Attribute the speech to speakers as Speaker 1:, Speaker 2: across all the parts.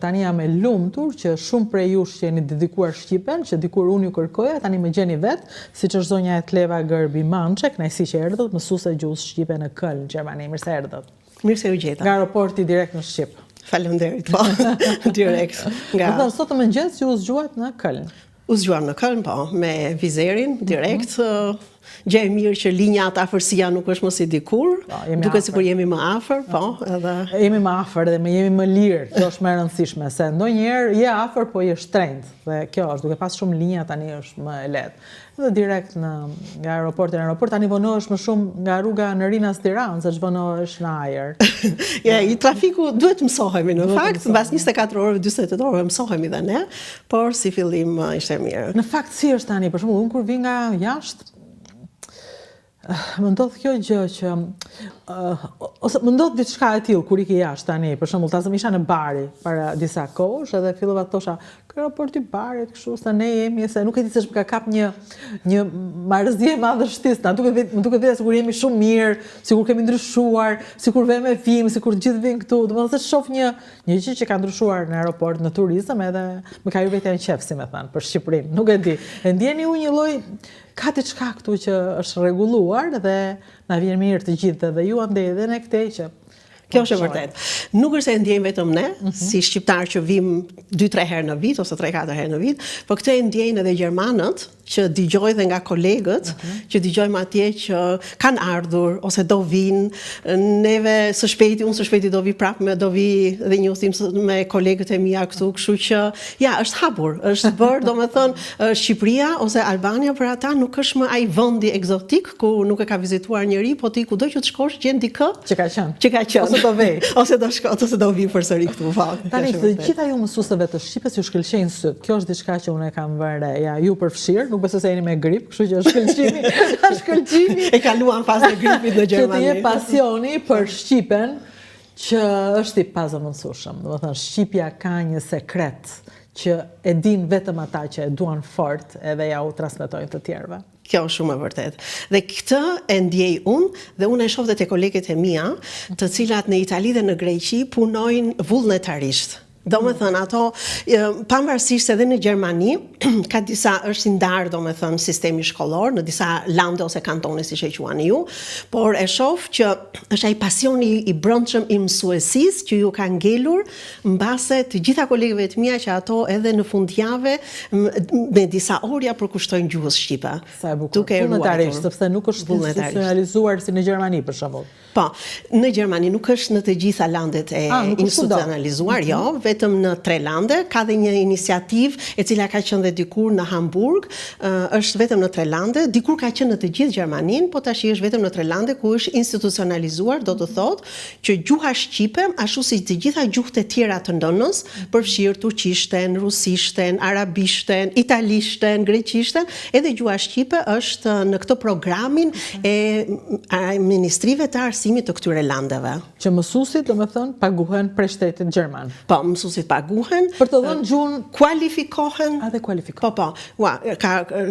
Speaker 1: tani jam e lumtur që shumë prej jush që jeni dedikuar Shqipen, që dikur unë ju kërkoja, tani më gjeni vetë, si që është zonja Etleva Gërbi Mançe, kënaqësi që erdhët, mësuese gjuhës shqipe në Köln, Gjermani. Mirë se erdhët.
Speaker 2: Mirë se u gjeta.
Speaker 1: Nga aeroporti direkt në Shqip.
Speaker 2: Faleminderit, po, direkt.
Speaker 1: Sot të mëngjes ju u zgjuat në Köln.
Speaker 2: U zgjuam në Köln, po, me vizerin, direkt. Gjë e mirë që linjat afërsia nuk është më si dikur, duke sikur jemi më afër, po, edhe...
Speaker 1: Jemi më afër dhe jemi më lirë, kjo është më e rëndësishme, se ndonjëherë je afër, po je shtrenjtë, dhe kjo është, duke pas shumë linja tani është më e lehtë. Dhe direkt nga aeroporti në aeroport, tani vonohesh më shumë nga rruga në Rinas Tiranë, se që vonohesh në ajër.
Speaker 2: I trafiku duhet mësohemi, në fakt, mbas 24 orëve, 48 orëve mësohemi dhe ne, por si fillim ishte mirë.
Speaker 1: Në fakt, si është tani, për shembull, unë kur vi nga jashtë, më ndodh kjo gjë që ose më ndodh diçka e tillë kur iki jashtë tani, për shembull, tasëm isha në Bari para disa kohësh edhe fillova të thosha, ky aeroporti i Barit kështu se ne jemi se nuk e di se më ka kap një marrëzie madhështisë, më duket vetë sikur jemi shumë mirë, sikur kemi ndryshuar, sikur vëmë me film, sikur të gjithë vinë këtu, domethënë se shoh një gjë që ka ndryshuar në aeroport, në turizëm, edhe më ka hyrë vetja në qef, si më thënë, për Shqipërinë, nuk e di. E ndjeni u një lloj ka diçka këtu që është rregulluar dhe na vjen mirë të gjithë dhe ju andej edhe ne këtej që
Speaker 2: kjo është e vërtet. Nuk është se e ndjejmë vetëm ne, si shqiptar që vim 2-3 herë në vit ose 3-4 herë në vit, por këtë e ndjejnë edhe gjermanët, që dëgjoj dhe nga kolegët, që dëgjojmë atje që kanë ardhur ose do vinë, neve së shpejti do vi prapë, do vi dhe një udhëtim me kolegët e mia këtu, kështu që ja, është hapur, është bërë, domethënë Shqipëria ose Albania për ata nuk është më ai vendi egzotik ku nuk e ka vizituar njëri, po ti kudo që të shkosh gjen dikë
Speaker 1: që ka qenë.
Speaker 2: Ose do vej, ose do shko, ose do vi përsëri këtu.
Speaker 1: Tani të gjitha ju mësuesve të shqipes ju shkëlqejnë syt. Kjo është diçka që unë e kam vënë re. Ja, ju përfshir, nuk besoj se jeni me grip, kështu që shkëlqimi.
Speaker 2: E kaluan fazën e gripit në Gjermani.
Speaker 1: Që të je pasioni për Shqipen që është i pazëvendësueshëm. Domethënë Shqipja ka një sekret që e din vetëm ata që e duan fort edhe ja u transmetojnë të tjerëve.
Speaker 2: Kjo është shumë e vërtet. Dhe këtë e ndjej unë dhe unë e shoh dhe te kolegët e mia, të cilat në Itali dhe në Greqi punojnë vullnetarisht. Domethënë ato pavarësisht edhe në Gjermani ka disa është i ndarë domethënë sistemi shkollor në disa lande ose kantone siç e quani ju, por e shoh që është ai pasioni i brendshëm i mësuesisë që ju ka ngelur mbase të gjitha kolegëve të mia që ato edhe në fundjavë me disa orja përkushtojnë gjuhës shqipe.
Speaker 1: Sa e bukur. Vullnetarisht, sepse nuk është institucionalizuar si në Gjermani për shembull.
Speaker 2: Po, në Gjermani nuk është në të gjitha landet e institucionalizuar, jo, vetëm në 3 lande, ka dhe një iniciativë e cila ka qenë dhe dikur në Hamburg, është vetëm në 3 lande, dikur ka qenë në të gjithë Gjermaninë, po tash është vetëm në 3 lande ku është institucionalizuar, do të thotë që gjuha shqipe, ashtu si të gjitha gjuhët e tjera të nënës, përfshirë turqishten, rusishten, arabishten, italishten, greqishten, edhe gjuha shqipe është në këtë programin e ministrive të arsimit të këtyre landeve.
Speaker 1: Që mësuesit, domethënë, paguhen prej shtetit gjerman.
Speaker 2: Po, mësuesit paguhen
Speaker 1: për të dhënë gjuhën,
Speaker 2: kualifikohen.
Speaker 1: A dhe kualifikohen.
Speaker 2: Po,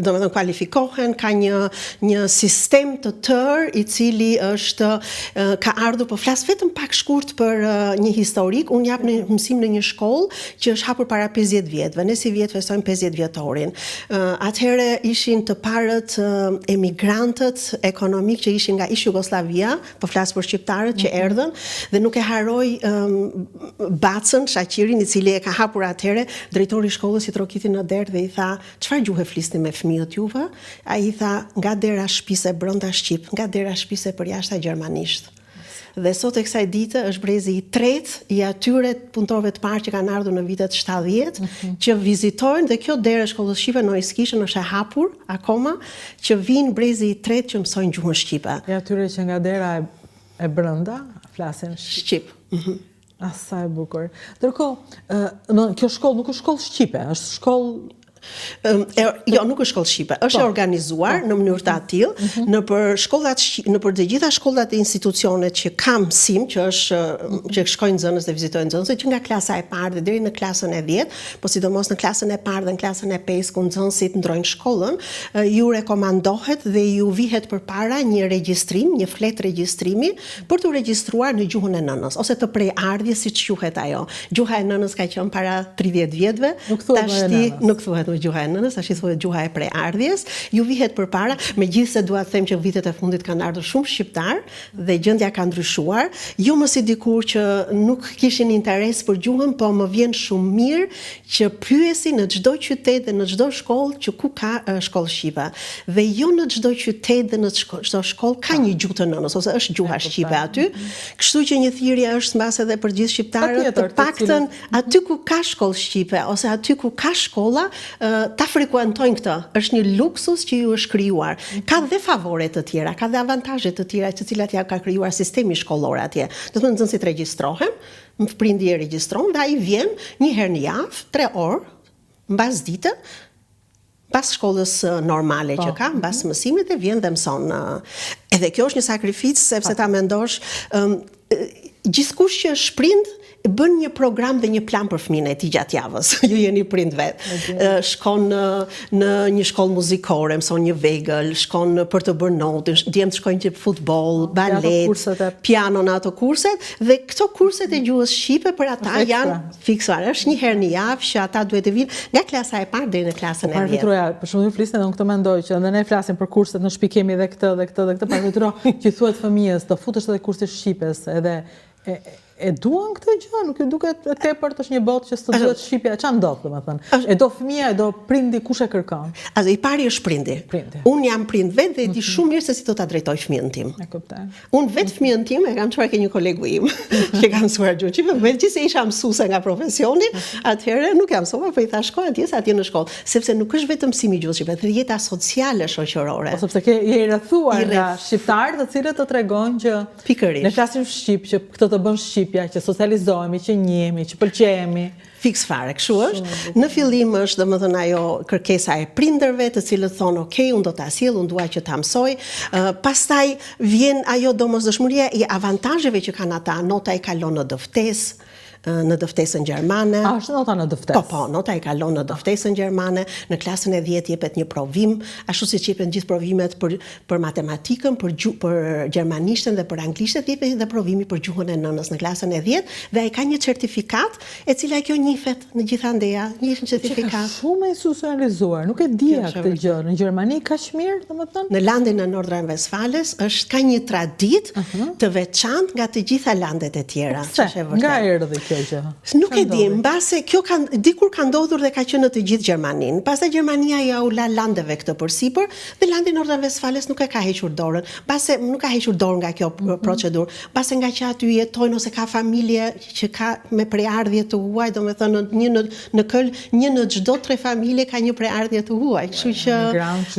Speaker 2: domethënë kualifikohen, ka një sistem të tërë i cili është ka ardhur, po flas vetëm pak shkurt për një historik. Unë jap në mësim në një shkollë që është hapur para 50 vjetëve. Ne si vjet festojmë 50 vjetorin. Atëherë ishin të parët emigrantët ekonomik që ishin nga ish Jugosllavia, po flas për shqiptarët që erdhën dhe nuk e haroj Bacën, Shaqirin, i cili e ka hapur atëherë, drejtori i shkollës i trokiti në derë dhe i tha, çfarë gjuhë flisni me fëmijët juve? Ai tha, nga dera shtëpisë brenda shqip, nga dera shtëpisë përjashta gjermanisht. Dhe sot e kësaj dite është brezi i tretë i atyre punëtorëve të parë që kanë ardhur në vitet 70, që vizitojnë dhe kjo derë shkollës shqipe në Iskishën është e hapur akoma, që vinë brezi i tretë që mësojnë gjuhën shqipe.
Speaker 1: E atyre që nga dera e brenda flasin
Speaker 2: shqip.
Speaker 1: Sa e bukur. Ndërkohë, kjo shkollë nuk është shkollë shqipe, është shkollë
Speaker 2: Jo, nuk është shkollë shqipe, është e organizuar në mënyrë të tillë në për të gjitha shkollat e institucionet që kam mësim, që shkojnë nxënës dhe vizitojnë nxënësit, që nga klasa e parë dhe deri në klasën e 10, po sidomos në klasën e parë dhe në klasën e 5 ku nxënësit ndrojnë shkollën, ju rekomandohet dhe ju vihet përpara një regjistrim, një fletë regjistrimi për të regjistruar në gjuhën e nënës ose të preardhjes siç quhet ajo. Gjuha e nënës ka qenë para 30 vjetëve, nuk thuhet më gjuha e nënës, tash thuhet gjuha e preardhjes. Ju vihet përpara, megjithëse dua të them që vitet e fundit kanë ardhur shumë shqiptar dhe gjendja ka ndryshuar, jo më si dikur që nuk kishin interes për gjuhën, po më vjen shumë mirë që pyesi në çdo qytet dhe në çdo shkollë që ku ka shkollë shqipe. Dhe jo në çdo qytet dhe në çdo shkollë ka një gjuhë të nënës ose është gjuha shqipe aty. Kështu që një thirrje është mbas edhe për gjithë shqiptarët, të paktën aty ku ka shkollë shqipe ose aty ku ka shkolla, ta frekuentojnë këtë. Është një luksus që ju është krijuar. Ka dhe favore të tjera, ka dhe avantazhe të tjera, të cilat ja ka krijuar sistemi shkollor atje. Do të thonë nxënësit regjistrohen, prindi e regjistron dhe ai vjen një herë në javë, 3 orë, mbas dite, pas shkollës normale që ka, mbas mësimit e vjen dhe mëson. Edhe kjo është një sakrificë, sepse ta mendosh, gjithkush që është prind bën një program dhe një plan për fëmijën e tij gjatë javës. Ju jeni prind vetë. Shkon në një shkollë muzikore, mëson një vegël, shkon për të bërë notë, djemtë shkojnë që futboll, balet, piano në ato kurset, dhe këto kurset e gjuhës shqipe për ata janë fiksuar. Është një herë në javë që ata duhet të vinë nga klasa e parë deri në klasën e 10.
Speaker 1: Për shembull, ju flisni, unë këtë mendoj që edhe ne flasim për kurset në shtëpi, kemi edhe këtë parafitro që thuhet fëmijës të futesh edhe kurse shqipes, edhe e duan këtë gjë, nuk ju duket e tepërt është një botë që studiohet shqipja, çfarë ndodh domethënë? E do fëmia, e do prindi, kush e kërkon?
Speaker 2: I pari është prindi. Unë jam prind vetë dhe e di shumë mirë se si do ta drejtoj fëmijën tim.
Speaker 1: E kuptoj.
Speaker 2: Unë vetë fëmijën tim e kam çuar ke një kolegu im që ka mësuar gjuhën shqipe, megjithëse isha mësuese nga profesioni, atëherë nuk jam mësuar, po i thash shkoj atje në shkollë, sepse nuk është vetëm mësimi i gjuhës shqipe, dhe jeta sociale shoqërore.
Speaker 1: Po sepse je i rrethuar nga shqiptarë të cilët të tregojnë që ne flasim shqip, që këtë të bën shqipja, që socializohemi, që njihemi, që pëlqehemi.
Speaker 2: Fiks fare, kështu është. Në fillim është domethënë ajo kërkesa e prindërve, të cilët thonë, "Ok, unë do ta sjell, unë dua që ta mësoj." Pastaj vjen ajo domosdoshmëria e avantazheve që kanë ata, nota e kalon në dëftesë, në dëftesën gjermane.
Speaker 1: Është nota në dëftesë?
Speaker 2: Po, nota e kalon në dëftesën gjermane, në klasën e 10 jepet një provim, ashtu siç jepen gjithë provimet për matematikën, për gjermanishten dhe për anglishtën, jepet edhe provimi për gjuhën e nënës në klasën e 10 dhe ai ka një certifikat e cila kjo njihet në gjithë andeja, një certifikat.
Speaker 1: Shumë e socializuar, nuk e dija këtë gjë. Në Gjermani kaq mirë, domethënë?
Speaker 2: Në landin e Nordrhein-Westfales ka një traditë të veçantë nga të gjitha landet e tjera.
Speaker 1: Nga erdhi kjo?
Speaker 2: Nuk e di, mbase kjo dikur ka ndodhur dhe ka qenë në të gjithë Gjermaninë. Pastaj Gjermania ja u la landeve këtë përsipër dhe landi i Nordrhein-Westfales nuk e ka hequr dorën. Mbase nuk ka hequr dorën nga kjo procedurë. Mbase nga që aty jetojnë ose ka familje që ka me preardhje të huaj, domethënë në Köln, një në çdo 3 familje ka një preardhje të huaj. Kështu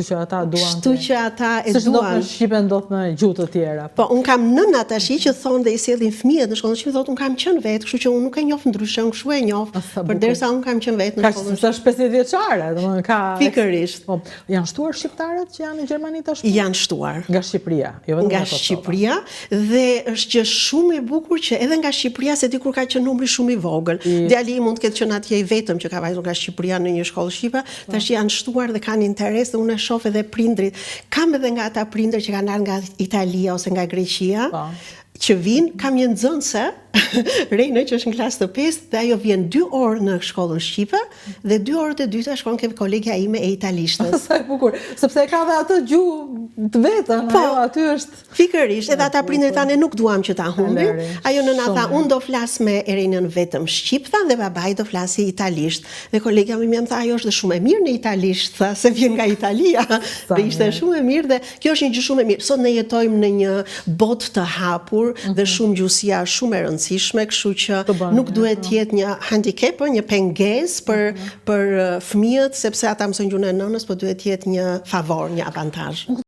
Speaker 1: që ata duan.
Speaker 2: Kështu që ata e duan.
Speaker 1: Se ndodh në Shqipë, ndodh në gjuhë të tjera.
Speaker 2: Po, un kam nëna tash që thonë dhe i sjellin fëmijët në shkollën shqipe, thotë un kam qenë vetë, kështu që nuk e njoh ndryshe, unë kështu e njoh, përderisa unë kam qenë vetë në shkollën.
Speaker 1: Ka 50 vjeçare, domethënë ka.
Speaker 2: Pikërisht.
Speaker 1: Po, janë shtuar shqiptarët që janë në Gjermani tashmë?
Speaker 2: Janë shtuar.
Speaker 1: Nga Shqipëria, jo vetëm
Speaker 2: nga Shqipëria, dhe është gjë shumë e bukur që edhe nga Shqipëria, se dikur ka qenë numri shumë i vogël. Djali mund të ketë qenë atje i vetëm që ka vajtur nga Shqipëria në një shkollë shqipe, tash janë shtuar dhe kanë interes dhe unë e shoh edhe prindrit. Kam edhe nga ata prindër që kanë ardhur nga Italia ose nga Greqia, që vinë, kam një nxënëse, Rejnë që është në klasë të 5 dhe ajo vjen 2 orë në shkollën shqipe dhe 2 orët e dyta shkon ke kolegja ime e italishtës.
Speaker 1: Sa e bukur, sepse ka dhe atë gjuhë të vetën, ajo aty është.
Speaker 2: Pikërisht, edhe ata prindërit tanë nuk duam që ta humbin. Ajo nëna tha, unë do flas me Erenën vetëm shqip, tha, dhe babai do flasi italisht. Dhe kolegja ime më tha, ajo është shumë e mirë në italisht, tha, se vjen nga Italia. Dhe ishte shumë e mirë dhe kjo është një gjë shumë e mirë. Sot ne jetojmë në një botë të hapur dhe shumë gjuhësia shumë e rëndësishme, kështu që nuk duhet të jetë një handicap, një pengesë për fëmijët, sepse ata mësojnë gjuhën e nënës, por duhet të jetë një favor, një avantazh.